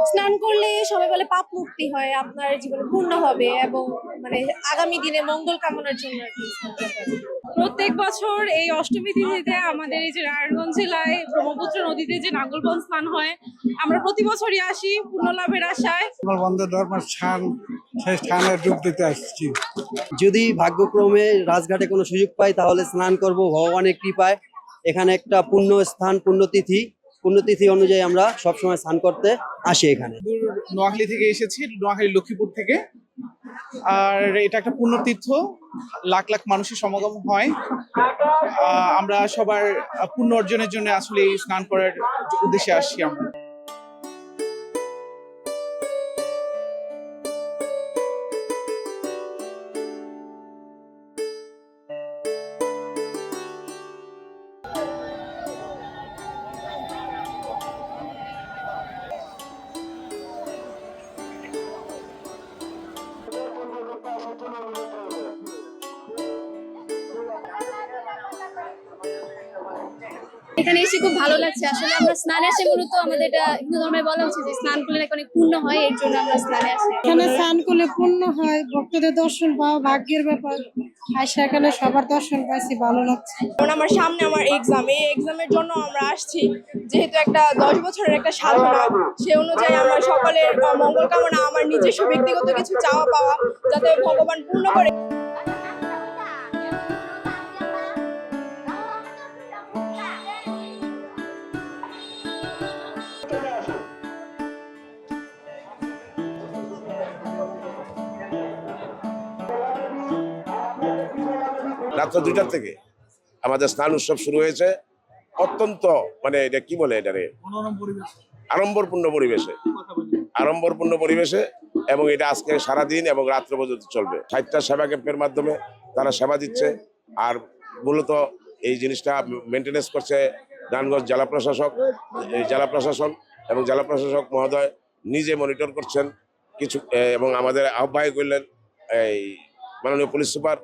স্নান করলে সবাই বলে পাপ মুক্তি হয়, আপনার জীবনে পূর্ণ হবে এবং মানে আগামী দিনে মঙ্গল কামনার জন্য আর কি স্নানটা করে। প্রত্যেক বছর এই অষ্টমী তিথিতে আমাদের এই যে নারায়ণগঞ্জ জেলায় ব্রহ্মপুত্র নদীতে যে নাঙ্গলবন স্নান হয়, আমরা প্রতি বছরই আসি পুণ্য লাভের আশায়। আমার বন্ধু ধর্মের স্থান, সেই স্থানে ডুব দিতে আসছি। যদি ভাগ্যক্রমে রাজঘাটে কোনো সুযোগ পাই তাহলে স্নান করব ভগবানের কৃপায়। এখানে একটা পুণ্যতিথি অনুযায়ী আমরা সবসময় স্নান করতে আসি এখানে। দূর নোয়াখালী থেকে এসেছি, নোয়াখালী লক্ষ্মীপুর থেকে। আর এটা একটা পুণ্যতীর্থ, লাখ লাখ মানুষের সমাগম হয়। আমরা সবার পুণ্য অর্জনের জন্য আসলে এই স্নান করার উদ্দেশ্যে আসছি আমরা। এখানে এসে খুব ভালো লাগছে। আসলে আমরা স্নানে আসে মূলত আমাদের এটা হিন্দু ধর্মে বলা উচিত যে স্নান করলে নাকি অনেক পুণ্য হয়, এর জন্য আমরা স্নানে আসি। এখানে স্নান করলে পুণ্য হয়, ভক্তদের দর্শন পাওয়া ভাগ্যের ব্যাপার। আইসা এখানে সবার দর্শন পাইছি, ভালো লাগছে। কারণ আমার সামনে আমার এক্সাম, এই এক্সামের জন্য আমরা আসছি। যেহেতু একটা 10 বছরের একটা সাধনা, সে অনুযায়ী আমার সকলের মঙ্গল কামনা, আমার নিজস্ব ব্যক্তিগত কিছু চাওয়া পাওয়া যাতে ভগবান পূর্ণ করে। রাত্র 2টার থেকে আমাদের স্নান উৎসব শুরু হয়েছে। অত্যন্ত মানে এটা কি বলে এটারে আড়ম্বরপূর্ণ পরিবেশে এবং এটা আজকে সারাদিন এবং রাত্র পর্যন্ত চলবে। 60টা সেবা ক্যাম্পের মাধ্যমে তারা সেবা দিচ্ছে। আর মূলত এই জিনিসটা মেনটেনেন্স করছে নারায়ণগঞ্জ জেলা প্রশাসন এবং জেলা প্রশাসক মহোদয় নিজে মনিটর করছেন কিছু, এবং আমাদের আহ্বায়ক করলেন এই মাননীয় পুলিশ সুপার।